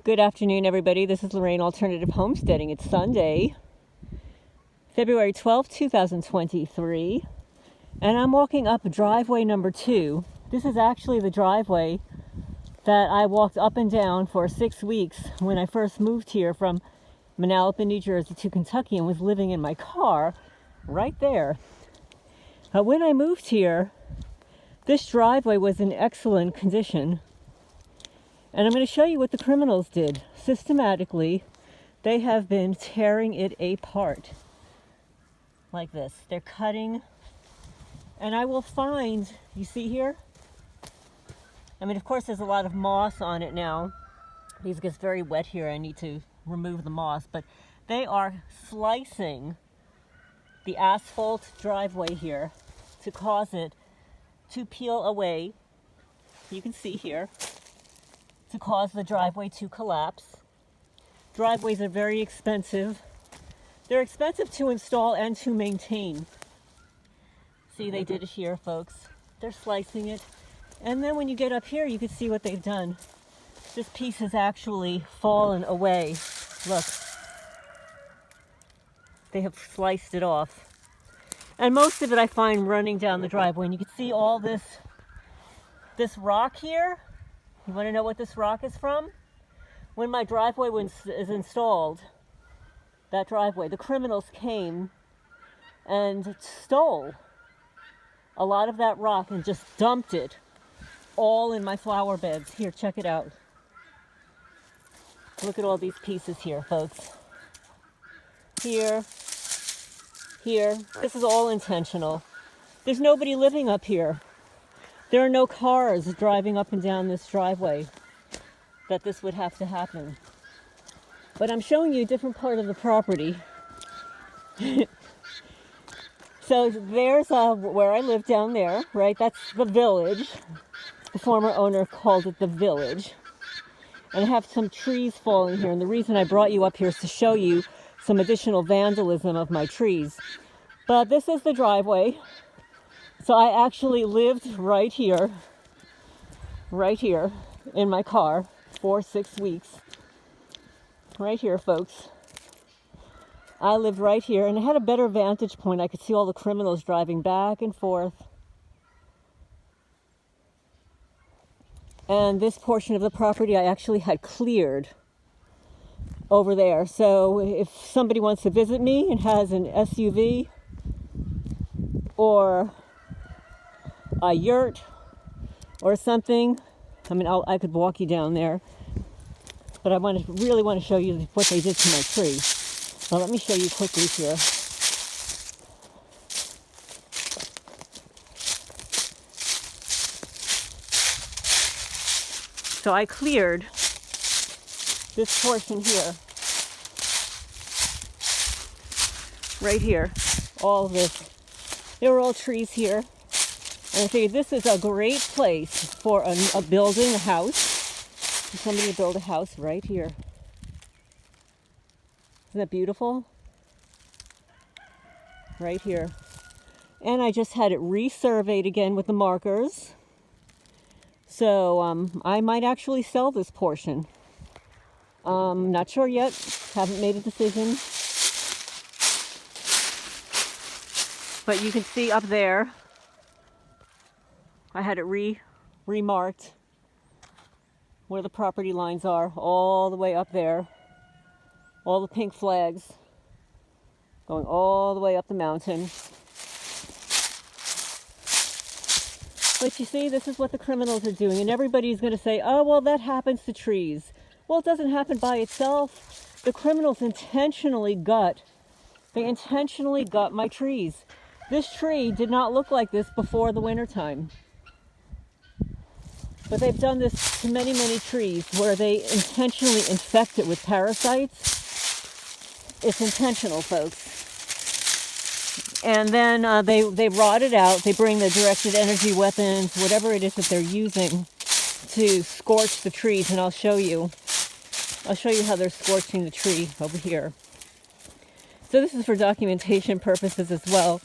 Good afternoon, everybody. This is Lorraine Alternative Homesteading. It's Sunday, February 12th, 2023, and I'm walking up driveway number 2. This is actually the driveway that I walked up and down for 6 weeks when I first moved here from Manalapan, New Jersey to Kentucky and was living in my car right there. When I moved here, this driveway was in excellent condition. And I'm going to show you what the criminals did. Systematically, they have been tearing it apart. Like this. They're cutting. And I will find, you see here? I mean, of course, there's a lot of moss on it now. Because it gets very wet here. I need to remove the moss. But they are slicing the asphalt driveway here to cause it to peel away. You can see here. To cause the driveway to collapse. Driveways are very expensive. They're expensive to install and to maintain. See, they did it here, folks. They're slicing it. And then when you get up here, you can see what they've done. This piece has actually fallen away. Look. They have sliced it off. And most of it I find running down the driveway. And you can see all this rock here. You want to know what this rock is from? When my driveway is installed, that driveway, the criminals came and stole a lot of that rock and just dumped it all in my flower beds. Here, check it out. Look at all these pieces here, folks. Here, here. This is all intentional. There's nobody living up here. There are no cars driving up and down this driveway that this would have to happen. But I'm showing you a different part of the property. So there's where I live down there, right? That's the village. The former owner called it the village. And I have some trees falling here. And the reason I brought you up here is to show you some additional vandalism of my trees. But this is the driveway. So I actually lived right here in my car for 6 weeks. Right here, folks. I lived right here and I had a better vantage point. I could see all the criminals driving back and forth. And this portion of the property I actually had cleared over there. So if somebody wants to visit me and has an SUV or a yurt or something, I mean, I could walk you down there, but I really want to show you what they did to my tree. Well, let me show you quickly here. So I cleared this portion here, right here, all of this. There were all trees here. And I figured this is a great place for building a house. For somebody to build a house right here. Isn't that beautiful? Right here. And I just had it resurveyed again with the markers. So I might actually sell this portion. Not sure yet. Haven't made a decision. But you can see up there, I had it remarked where the property lines are, all the way up there. All the pink flags going all the way up the mountain. But you see, this is what the criminals are doing. And everybody's going to say, oh, well, that happens to trees. Well, it doesn't happen by itself. The criminals intentionally gut my trees. This tree did not look like this before the wintertime. But they've done this to many, many trees where they intentionally infect it with parasites. It's intentional, folks. And then they rot it out. They bring the directed energy weapons, whatever it is that they're using to scorch the trees. And I'll show you how they're scorching the tree over here. So this is for documentation purposes as well.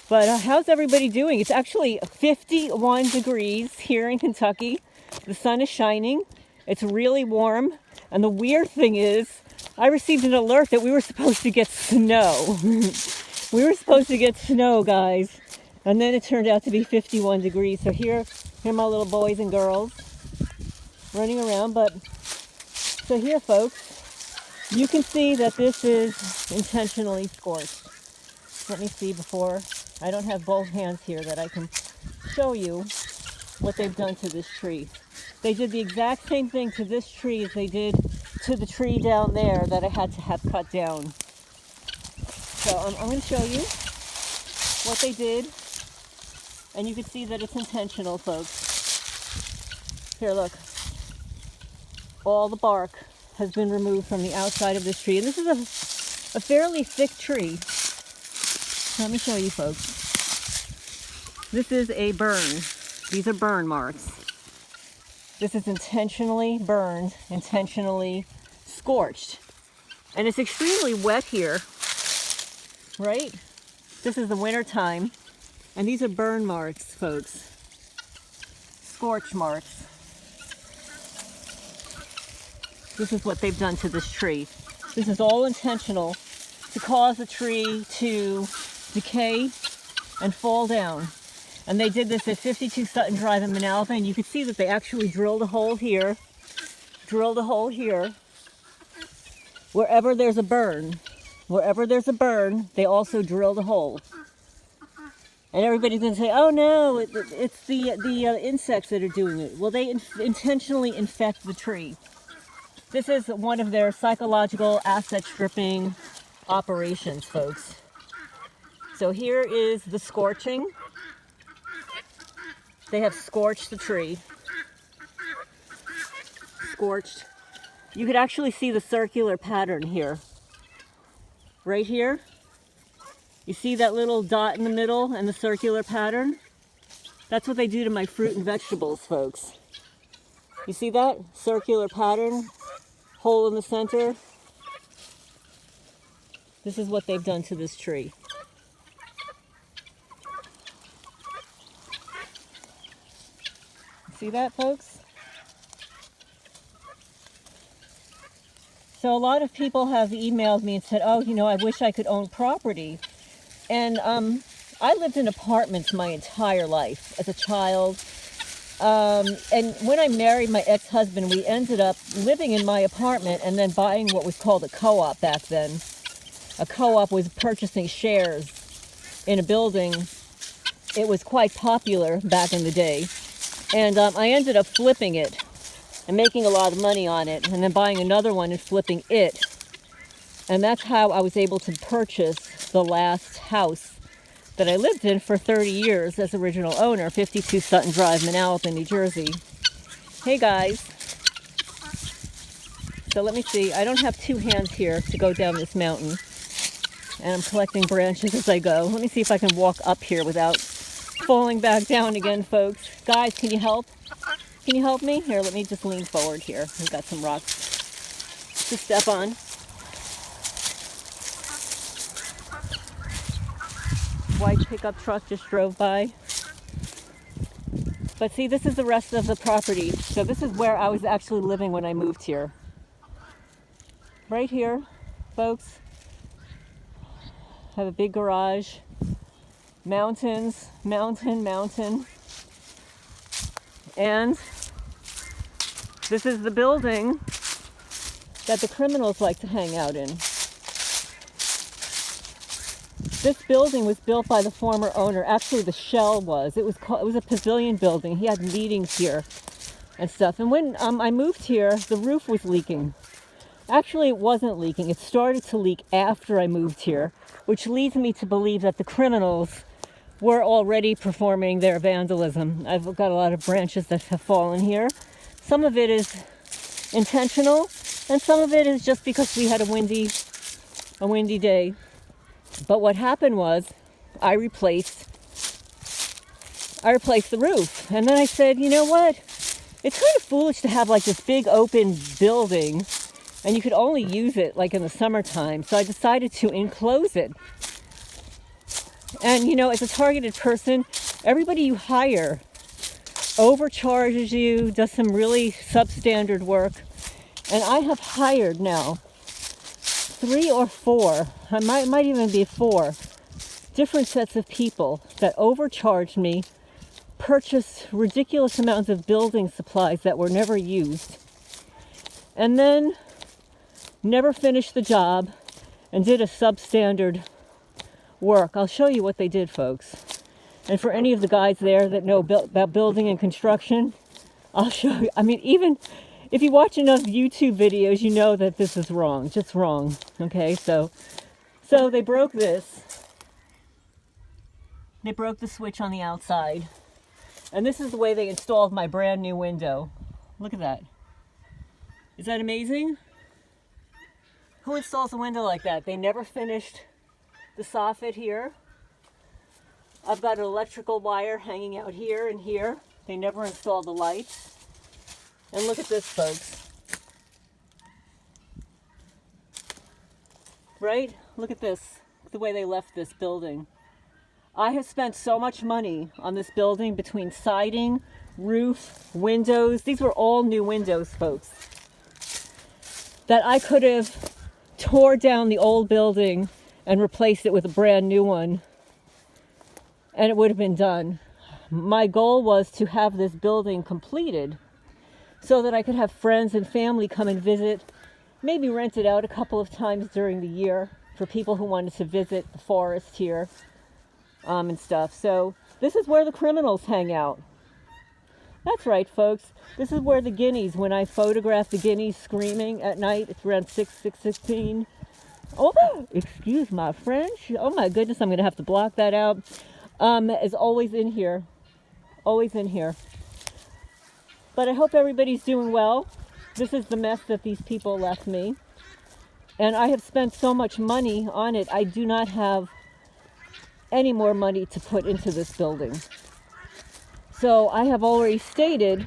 But how's everybody doing? It's actually 51 degrees here in Kentucky. The sun is shining. It's really warm. And the weird thing is, I received an alert that we were supposed to get snow. We were supposed to get snow, guys. And then it turned out to be 51 degrees. So here are my little boys and girls running around. But so here, folks, you can see that this is intentionally scorched. Let me see before. I don't have both hands here that I can show you what they've done to this tree. They did the exact same thing to this tree as they did to the tree down there that I had to have cut down. So I'm going to show you what they did, and you can see that it's intentional, folks. Here, look. All the bark has been removed from the outside of this tree, and this is a fairly thick tree. Let me show you, folks. This is a burn. These are burn marks. This is intentionally burned, intentionally scorched. And it's extremely wet here, right? This is the winter time. And these are burn marks, folks. Scorch marks. This is what they've done to this tree. This is all intentional to cause the tree to decay and fall down. And they did this at 52 Sutton Drive in Manalapan, and you can see that they actually drilled a hole here, Wherever there's a burn, they also drilled a hole. And everybody's going to say, oh no, it's the insects that are doing it. Well, they intentionally infect the tree. This is one of their psychological asset stripping operations, folks. So here is the scorching. They have scorched the tree. Scorched. You could actually see the circular pattern here. Right here. You see that little dot in the middle and the circular pattern? That's what they do to my fruit and vegetables, folks. You see that? Circular pattern, hole in the center. This is what they've done to this tree. See that, folks? So a lot of people have emailed me and said, oh, you know, I wish I could own property. And I lived in apartments my entire life as a child. And when I married my ex-husband, we ended up living in my apartment and then buying what was called a co-op back then. A co-op was purchasing shares in a building. It was quite popular back in the day. And I ended up flipping it and making a lot of money on it, and then buying another one and flipping it. And that's how I was able to purchase the last house that I lived in for 30 years as original owner, 52 Sutton Drive, Manalapan, New Jersey. Hey guys. So let me see. I don't have two hands here to go down this mountain. And I'm collecting branches as I go. Let me see if I can walk up here without falling back down again, folks. Guys, can you help? Can you help me? Here, let me just lean forward here. We've got some rocks to step on. White pickup truck just drove by. But see, this is the rest of the property. So this is where I was actually living when I moved here. Right here, folks. Have a big garage. Mountains, mountain. And this is the building that the criminals like to hang out in. This building was built by the former owner. Actually, the shell was. It was a pavilion building. He had meetings here and stuff. And when I moved here, the roof was leaking. Actually, it wasn't leaking. It started to leak after I moved here, which leads me to believe that the criminals were already performing their vandalism. I've got a lot of branches that have fallen here. Some of it is intentional, and some of it is just because we had a windy day. But what happened was I replaced the roof. And then I said, you know what? It's kind of foolish to have like this big open building and you could only use it like in the summertime. So I decided to enclose it. And you know, as a targeted person, everybody you hire overcharges you, does some really substandard work, And I have hired now 3 or 4, I might even be 4, different sets of people that overcharged me, purchased ridiculous amounts of building supplies that were never used, and then never finished the job and did a substandard work. I'll show you what they did, folks. And for any of the guys there that know about building and construction, I'll show you. I mean, even if you watch enough YouTube videos, you know that this is wrong, just wrong. Okay, so they broke this. They broke the switch on the outside. And this is the way they installed my brand new window. Look at that. Is that amazing? Who installs a window like that? They never finished the soffit here. I've got an electrical wire hanging out here and here. They never installed the lights. And look at this, folks. Right? Look at this, the way they left this building. I have spent so much money on this building between siding, roof, windows. These were all new windows, folks. That I could have tore down the old building and replaced it with a brand new one, and it would have been done. My goal was to have this building completed so that I could have friends and family come and visit, maybe rent it out a couple of times during the year for people who wanted to visit the forest here and stuff. So this is where the criminals hang out. That's right, folks. This is where the guineas, when I photograph the guineas screaming at night, it's around 6:16. Oh, excuse my French. Oh my goodness, I'm going to have to block that out. Is always in here. Always in here. But I hope everybody's doing well. This is the mess that these people left me. And I have spent so much money on it, I do not have any more money to put into this building. So I have already stated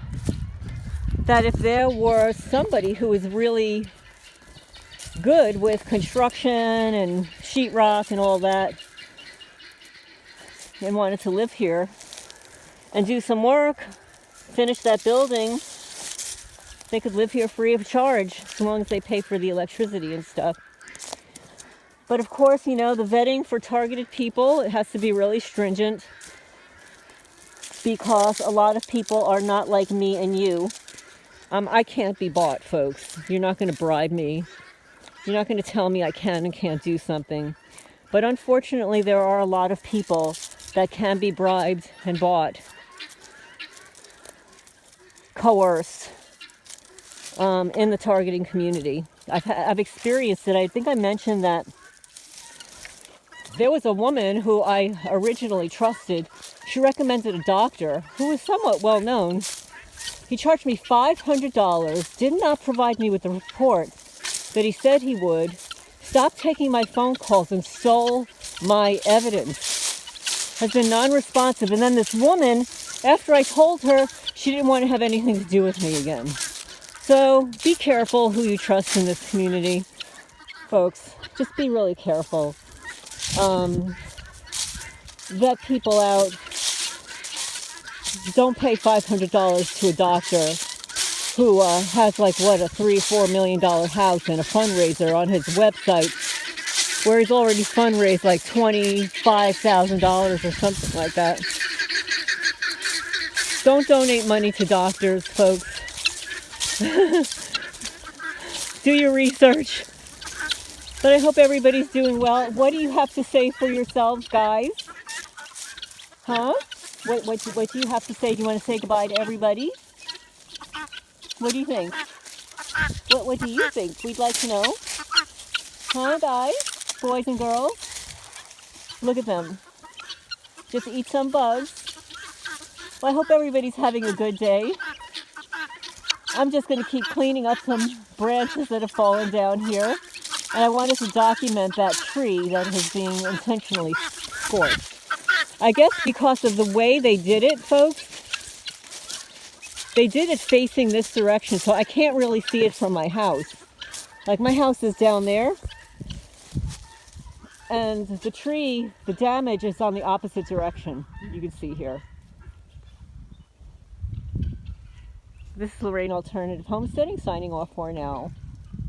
that if there were somebody who was really good with construction and sheetrock and all that and wanted to live here and do some work, finish that building, they could live here free of charge as long as they pay for the electricity and stuff. But of course, you know, the vetting for targeted people, it has to be really stringent, because a lot of people are not like me and you. I can't be bought, folks. You're not going to bribe me. You're not going to tell me I can and can't do something. But unfortunately, there are a lot of people that can be bribed and bought, coerced, in the targeting community. I've experienced it. I think I mentioned that there was a woman who I originally trusted. She recommended a doctor who was somewhat well known. He charged me $500, did not provide me with the report that he said he would, stopped taking my phone calls and stole my evidence, has been non-responsive. And then this woman, after I told her, she didn't want to have anything to do with me again. So be careful who you trust in this community, folks. Just be really careful. Vet people out. Don't pay $500 to a doctor who has like what, a $3-4 million house and a fundraiser on his website, where he's already fundraised like $25,000 or something like that. Don't donate money to doctors, folks. Do your research. But I hope everybody's doing well. What do you have to say for yourselves, guys? Huh? What do you have to say? Do you want to say goodbye to everybody? What do you think? What do you think? We'd like to know. Huh, guys? Boys and girls? Look at them. Just eat some bugs. Well, I hope everybody's having a good day. I'm just going to keep cleaning up some branches that have fallen down here. And I wanted to document that tree that is being intentionally scorched. I guess because of the way they did it, folks, they did it facing this direction, so I can't really see it from my house. Like, my house is down there, and the tree, the damage is on the opposite direction. You can see here. This is Lorraine Alternative Homesteading signing off for now.